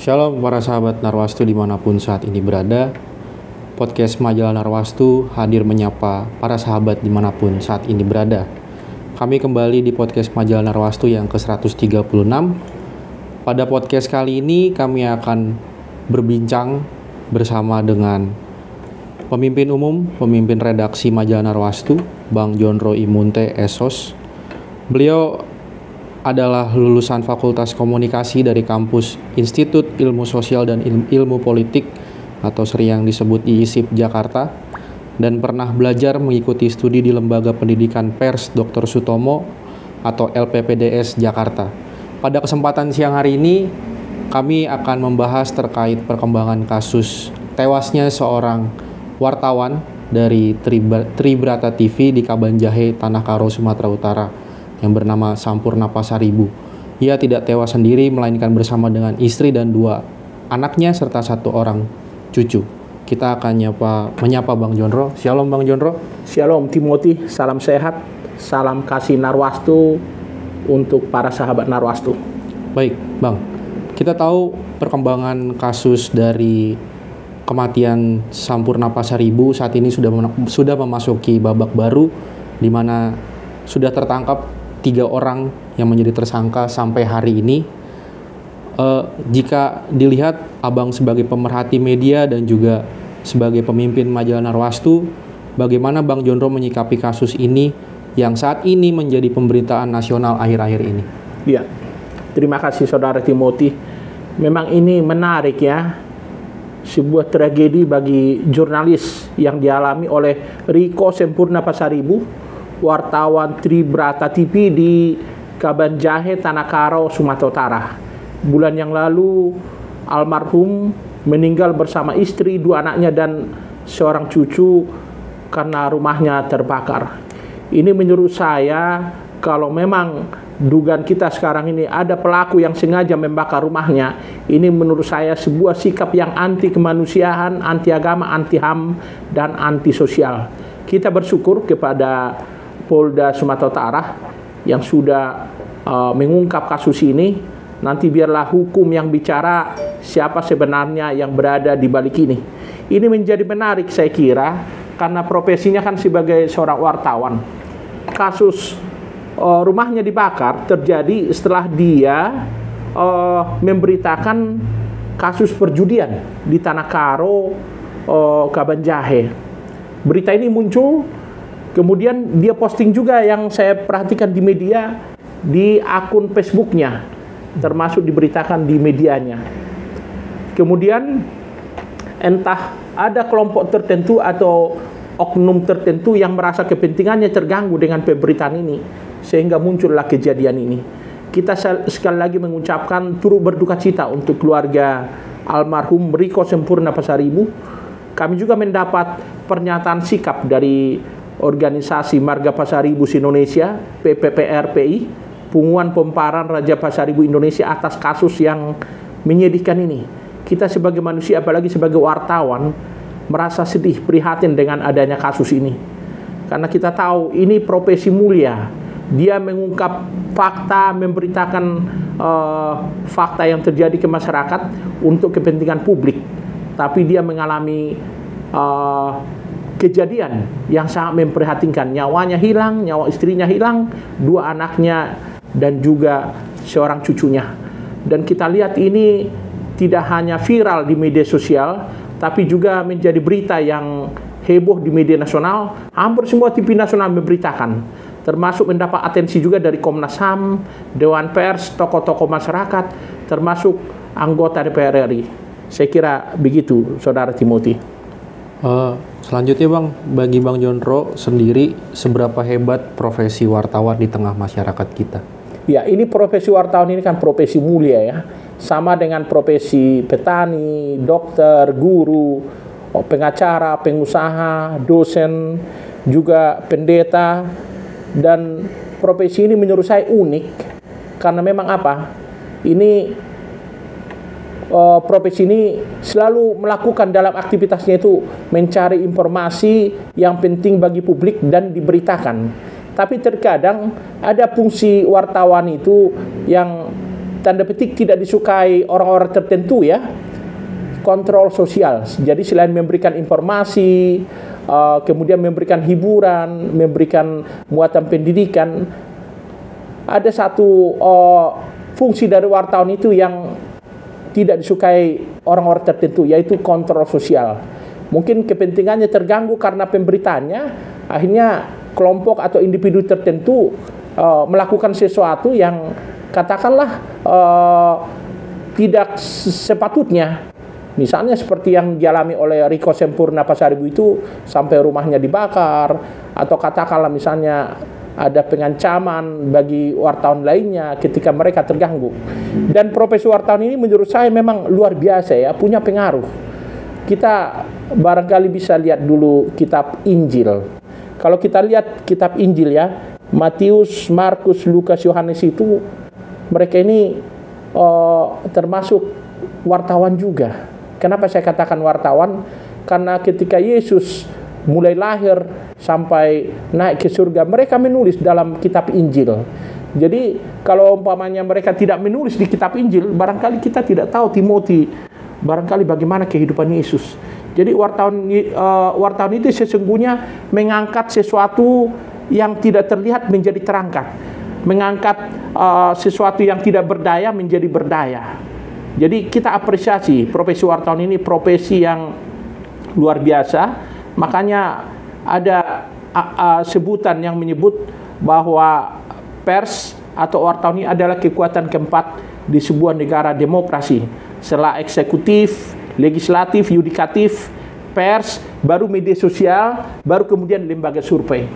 Shalom para sahabat Narwastu dimanapun saat ini berada. Podcast Majalah Narwastu hadir menyapa para sahabat dimanapun saat ini berada. Kami kembali di podcast Majalah Narwastu yang ke-136. Pada podcast kali ini kami akan berbincang bersama dengan pemimpin umum, pemimpin redaksi Majalah Narwastu, Bang Jonro Imunte Esos. Beliau adalah lulusan Fakultas Komunikasi dari kampus Institut Ilmu Sosial dan Ilmu Politik atau sering disebut IISIP Jakarta, dan pernah belajar mengikuti studi di Lembaga Pendidikan Pers Dr. Sutomo atau LPPDS Jakarta. Pada kesempatan siang hari ini kami akan membahas terkait perkembangan kasus tewasnya seorang wartawan dari Tribrata TV di Kabanjahe, Tanah Karo, Sumatera Utara, yang bernama Sampurna Pasaribu. Ia tidak tewas sendiri, melainkan bersama dengan istri dan 2 anaknya serta 1 orang cucu. Kita akan menyapa Bang Jonro. Shalom Bang Jonro. Shalom Timothy, salam sehat, salam kasih Narwastu untuk para sahabat Narwastu. Baik Bang, kita tahu perkembangan kasus dari kematian Sampurna Pasaribu saat ini sudah memasuki babak baru, di mana sudah tertangkap 3 orang yang menjadi tersangka sampai hari ini. Jika dilihat Abang sebagai pemerhati media dan juga sebagai pemimpin Majalah Narwastu, bagaimana Bang Jonro menyikapi kasus ini yang saat ini menjadi pemberitaan nasional akhir-akhir ini? Ya, terima kasih Saudara Timothy. Memang ini menarik ya, sebuah tragedi bagi jurnalis yang dialami oleh Riko Sampurna Pasaribu, wartawan Tribrata TV di Kabanjahe, Tanah Karo, Sumatera Utara. Bulan yang lalu almarhum meninggal bersama istri, 2 anaknya dan seorang cucu karena rumahnya terbakar. Ini menurut saya, kalau memang dugaan kita sekarang ini ada pelaku yang sengaja membakar rumahnya, ini menurut saya sebuah sikap yang anti kemanusiaan, anti agama, anti HAM, dan anti sosial. Kita bersyukur kepada Polda Sumatera Utara yang sudah mengungkap kasus ini. Nanti biarlah hukum yang bicara siapa sebenarnya yang berada di balik ini. Ini menjadi menarik saya kira, karena profesinya kan sebagai seorang wartawan. Kasus rumahnya dibakar terjadi setelah dia memberitakan kasus perjudian di Tanah Karo, Kabanjahe. Berita ini muncul, kemudian dia posting juga yang saya perhatikan di media, di akun Facebooknya, termasuk diberitakan di medianya. Kemudian entah ada kelompok tertentu atau oknum tertentu yang merasa kepentingannya terganggu dengan pemberitaan ini, sehingga muncullah kejadian ini. Kita sekali lagi mengucapkan turut berduka cita untuk keluarga almarhum Riko Sampurna Pasaribu. Kami juga mendapat pernyataan sikap dari Organisasi Marga Pasaribu Indonesia, PPPRPI, Punguan Pemparan Raja Pasaribu Indonesia, atas kasus yang menyedihkan ini. Kita sebagai manusia, apalagi sebagai wartawan, merasa sedih, prihatin dengan adanya kasus ini. Karena kita tahu ini profesi mulia. Dia mengungkap fakta, memberitakan fakta yang terjadi ke masyarakat untuk kepentingan publik. Tapi dia mengalami kejadian yang sangat memprihatinkan. Nyawanya hilang, nyawa istrinya hilang, 2 anaknya dan juga seorang cucunya. Dan kita lihat ini tidak hanya viral di media sosial, tapi juga menjadi berita yang heboh di media nasional. Hampir semua TV nasional memberitakan, termasuk mendapat atensi juga dari Komnas HAM, Dewan Pers, tokoh-tokoh masyarakat, termasuk anggota DPR RI. Saya kira begitu, Saudara Timothy. Selanjutnya Bang, bagi Bang Jonro sendiri, seberapa hebat profesi wartawan di tengah masyarakat kita? Ya, ini profesi wartawan ini kan profesi mulia ya. Sama dengan profesi petani, dokter, guru, pengacara, pengusaha, dosen, juga pendeta. Dan profesi ini menurut saya unik, karena memang apa? Ini profesi ini selalu melakukan dalam aktivitasnya itu mencari informasi yang penting bagi publik dan diberitakan. Tapi terkadang ada fungsi wartawan itu yang tanda petik tidak disukai orang-orang tertentu ya, kontrol sosial. Jadi selain memberikan informasi, kemudian memberikan hiburan, memberikan muatan pendidikan, ada satu fungsi dari wartawan itu yang tidak disukai orang-orang tertentu, yaitu kontrol sosial. Mungkin kepentingannya terganggu karena pemberitaannya, akhirnya kelompok atau individu tertentu melakukan sesuatu yang katakanlah tidak sepatutnya. Misalnya seperti yang dialami oleh Riko Sempurna Pasaribu itu, sampai rumahnya dibakar, atau katakanlah misalnya ada pengancaman bagi wartawan lainnya ketika mereka terganggu. Dan profesi wartawan ini menurut saya memang luar biasa ya, punya pengaruh. Kita barangkali bisa lihat dulu kitab Injil. Kalau kita lihat kitab Injil ya, Matius, Markus, Lukas, Yohanes itu, mereka ini termasuk wartawan juga. Kenapa saya katakan wartawan? Karena ketika Yesus mulai lahir sampai naik ke surga, mereka menulis dalam kitab Injil. Jadi kalau umpamanya mereka tidak menulis di kitab Injil, barangkali kita tidak tahu Timothy, barangkali bagaimana kehidupan Yesus. Jadi wartawan itu sesungguhnya mengangkat sesuatu yang tidak terlihat menjadi terangkat, mengangkat sesuatu yang tidak berdaya menjadi berdaya. Jadi kita apresiasi profesi wartawan ini, profesi yang luar biasa. Makanya ada sebutan yang menyebut bahwa pers atau wartawan ini adalah kekuatan keempat di sebuah negara demokrasi. Setelah eksekutif, legislatif, yudikatif, pers, baru media sosial, baru kemudian lembaga survei.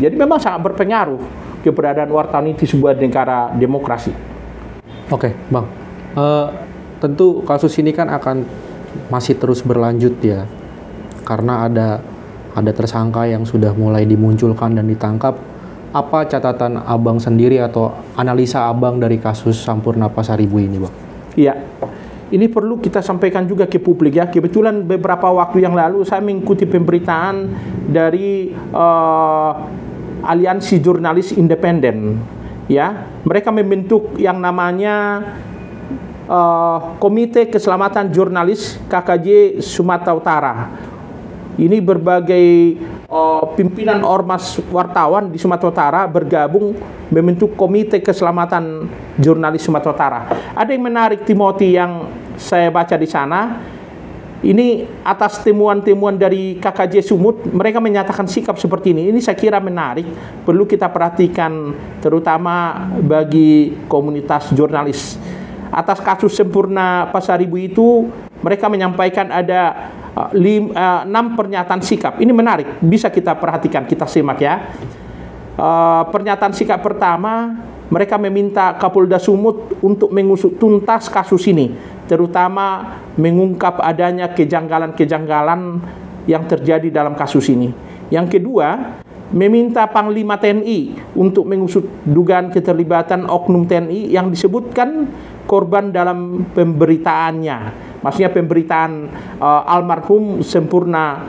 Jadi memang sangat berpengaruh keberadaan wartawan ini di sebuah negara demokrasi. Oke, Bang. Tentu kasus ini kan akan masih terus berlanjut ya, karena ada tersangka yang sudah mulai dimunculkan dan ditangkap. Apa catatan Abang sendiri atau analisa Abang dari kasus Sampurna Pasaribu ini, Bang? Iya, ini perlu kita sampaikan juga ke publik ya. Kebetulan beberapa waktu yang lalu saya mengikuti pemberitaan dari Aliansi Jurnalis Independen. Ya, mereka membentuk yang namanya Komite Keselamatan Jurnalis KKJ Sumatera Utara. Ini berbagai pimpinan ormas wartawan di Sumatera Utara bergabung membentuk Komite Keselamatan Jurnalis Sumatera Utara. Ada yang menarik, Timothy, yang saya baca di sana. Ini atas temuan-temuan dari KKJ Sumut, mereka menyatakan sikap seperti ini. Ini saya kira menarik, perlu kita perhatikan terutama bagi komunitas jurnalis. Atas kasus Sampurna Pasaribu itu, mereka menyampaikan ada 6 pernyataan sikap. Ini menarik, bisa kita perhatikan, kita simak ya. Pernyataan sikap pertama, mereka meminta Kapolda Sumut untuk mengusut tuntas kasus ini, terutama mengungkap adanya kejanggalan-kejanggalan yang terjadi dalam kasus ini. Yang kedua, meminta Panglima TNI untuk mengusut dugaan keterlibatan oknum TNI yang disebutkan korban dalam pemberitaannya. Maksudnya pemberitaan almarhum Sampurna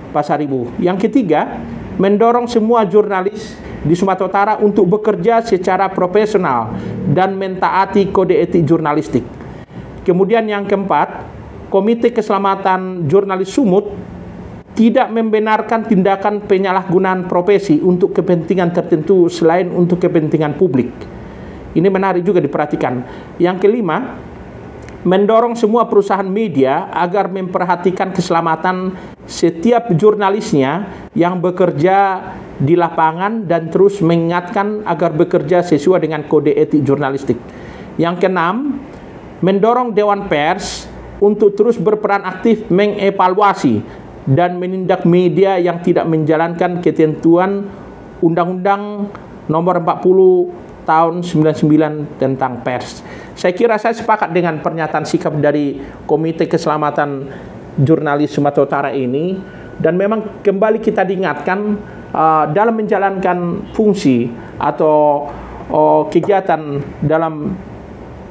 Pasaribu. Yang ketiga, mendorong semua jurnalis di Sumatera Utara untuk bekerja secara profesional dan mentaati kode etik jurnalistik. Kemudian yang keempat, Komite Keselamatan Jurnalis Sumut tidak membenarkan tindakan penyalahgunaan profesi untuk kepentingan tertentu selain untuk kepentingan publik. Ini menarik juga diperhatikan. Yang kelima, mendorong semua perusahaan media agar memperhatikan keselamatan setiap jurnalisnya yang bekerja di lapangan dan terus mengingatkan agar bekerja sesuai dengan kode etik jurnalistik. Yang keenam, mendorong Dewan Pers untuk terus berperan aktif mengevaluasi dan menindak media yang tidak menjalankan ketentuan Undang-Undang Nomor 40 Tahun 99 tentang pers. Saya kira saya sepakat dengan pernyataan sikap dari Komite Keselamatan Jurnalis Sumatera Utara ini, dan memang kembali kita diingatkan dalam menjalankan fungsi atau kegiatan dalam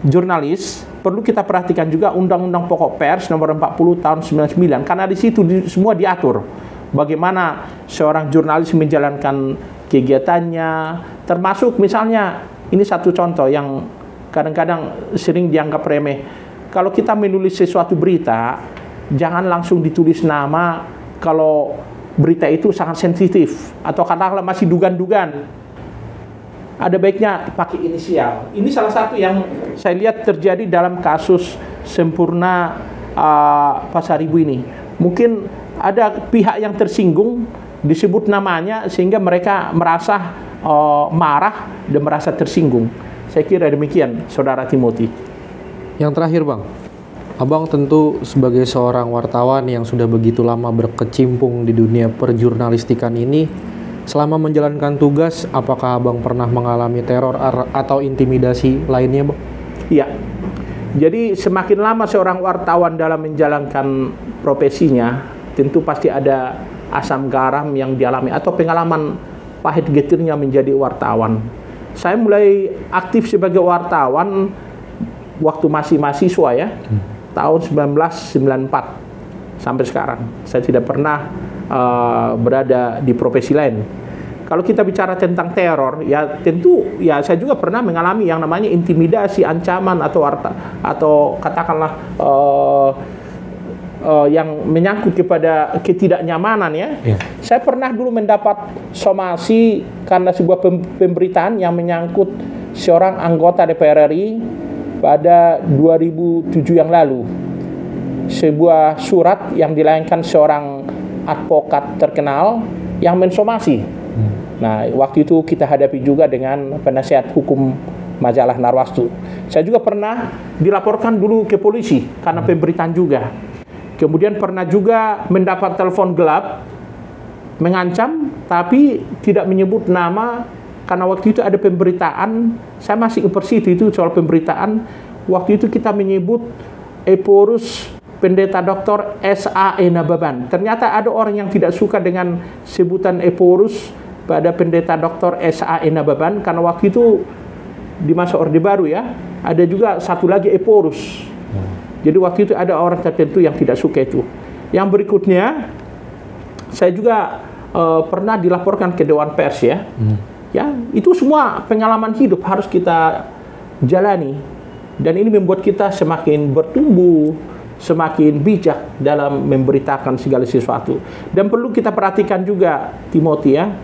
jurnalis, perlu kita perhatikan juga Undang-Undang Pokok Pers Nomor 40 Tahun 99, karena di situ semua diatur bagaimana seorang jurnalis menjalankan kegiatannya, termasuk misalnya ini satu contoh yang kadang-kadang sering dianggap remeh. Kalau kita menulis sesuatu berita, jangan langsung ditulis nama kalau berita itu sangat sensitif atau katakanlah masih dugaan-dugaan. Ada baiknya pakai inisial. Ini salah satu yang saya lihat terjadi dalam kasus Sempurna Pasaribu ini. Mungkin ada pihak yang tersinggung disebut namanya sehingga mereka merasa marah dan merasa tersinggung. Saya kira demikian, Saudara Timothy. Yang terakhir, Bang. Abang tentu sebagai seorang wartawan yang sudah begitu lama berkecimpung di dunia perjurnalistikan ini, selama menjalankan tugas, apakah Abang pernah mengalami teror atau intimidasi lainnya, Bang? Iya. Jadi semakin lama seorang wartawan dalam menjalankan profesinya, tentu pasti ada asam garam yang dialami atau pengalaman pahit getirnya menjadi wartawan. Saya mulai aktif sebagai wartawan waktu masih mahasiswa ya, tahun 1994 sampai sekarang. Saya tidak pernah berada di profesi lain. Kalau kita bicara tentang teror, ya tentu ya saya juga pernah mengalami yang namanya intimidasi, ancaman atau katakanlah yang menyangkut kepada ketidaknyamanan ya. Saya pernah dulu mendapat somasi karena sebuah pemberitaan yang menyangkut seorang anggota DPR RI pada 2007 yang lalu. Sebuah surat yang dilayangkan seorang advokat terkenal yang mensomasi. Nah, waktu itu kita hadapi juga dengan penasihat hukum majalah Narwastu. Saya juga pernah dilaporkan dulu ke polisi karena pemberitaan juga. Kemudian pernah juga mendapat telepon gelap mengancam tapi tidak menyebut nama karena waktu itu ada pemberitaan. Saya masih persis itu soal pemberitaan. Waktu itu kita menyebut Eporus Pendeta Dr. S.A.E. Nababan. Ternyata ada orang yang tidak suka dengan sebutan Eporus pada Pendeta Dr. S.A.E. Nababan karena waktu itu di masa Orde Baru ya, ada juga satu lagi Eporus. Jadi waktu itu ada orang tertentu yang tidak suka itu. Yang berikutnya, saya juga pernah dilaporkan ke Dewan Pers ya. Ya, itu semua pengalaman hidup harus kita jalani. Dan ini membuat kita semakin bertumbuh, semakin bijak dalam memberitakan segala sesuatu. Dan perlu kita perhatikan juga, Timothy ya,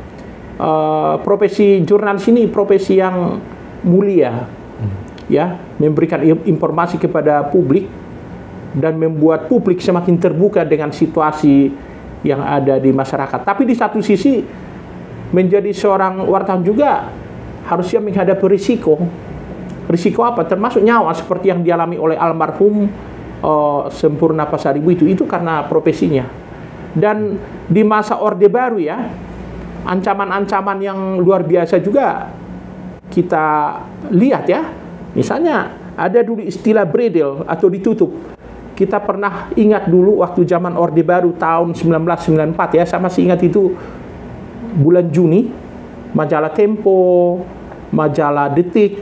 profesi jurnalis ini profesi yang mulia, ya, memberikan informasi kepada publik dan membuat publik semakin terbuka dengan situasi yang ada di masyarakat. Tapi di satu sisi menjadi seorang wartawan juga harus siap menghadapi risiko. Risiko apa? Termasuk nyawa seperti yang dialami oleh almarhum Sempurna Pasaribu itu karena profesinya. Dan di masa Orde Baru ya, ancaman-ancaman yang luar biasa juga kita lihat ya. Misalnya ada dulu istilah bredel atau ditutup. Kita pernah ingat dulu waktu zaman Orde Baru tahun 1994 ya, saya masih ingat itu bulan Juni, majalah Tempo, majalah Detik,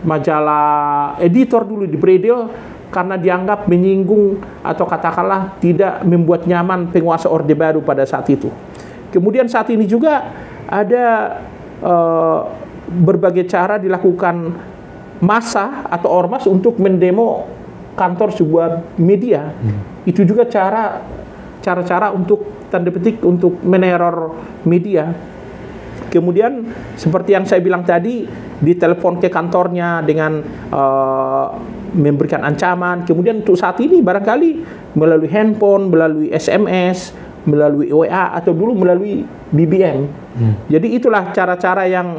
majalah Editor dulu di bredel karena dianggap menyinggung atau katakanlah tidak membuat nyaman penguasa Orde Baru pada saat itu. Kemudian saat ini juga ada berbagai cara dilakukan massa atau ormas untuk mendemo kantor sebuah media. Itu juga cara-cara untuk tanda petik untuk meneror media. Kemudian seperti yang saya bilang tadi, ditelepon ke kantornya dengan memberikan ancaman. Kemudian untuk saat ini barangkali melalui handphone, melalui SMS, melalui WA atau dulu melalui BBM. Jadi itulah cara-cara yang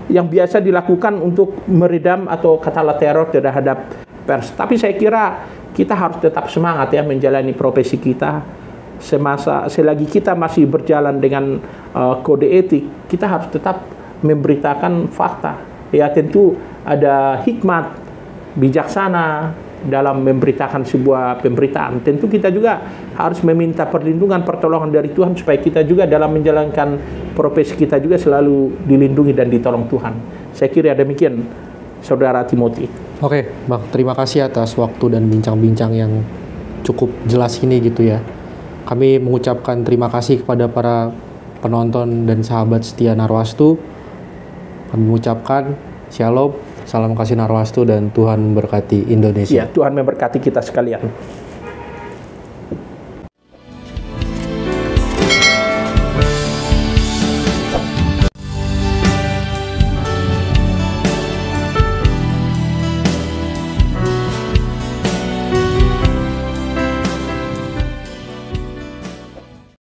yang biasa dilakukan untuk meredam atau katakanlah teror terhadap pers. Tapi saya kira kita harus tetap semangat ya menjalani profesi kita. Selagi kita masih berjalan dengan kode etik, kita harus tetap memberitakan fakta. Ya tentu ada hikmat, bijaksana dalam memberitakan sebuah pemberitaan. Tentu kita juga harus meminta perlindungan, pertolongan dari Tuhan supaya kita juga dalam menjalankan profesi kita juga selalu dilindungi dan ditolong Tuhan. Saya kira demikian, Saudara Timothy. Oke, Bang, terima kasih atas waktu dan bincang-bincang yang cukup jelas ini gitu ya. Kami mengucapkan terima kasih kepada para penonton dan sahabat setia Narwastu. Kami mengucapkan Shalom, salam kasih Narwastu dan Tuhan memberkati Indonesia. Ya, Tuhan memberkati kita sekalian.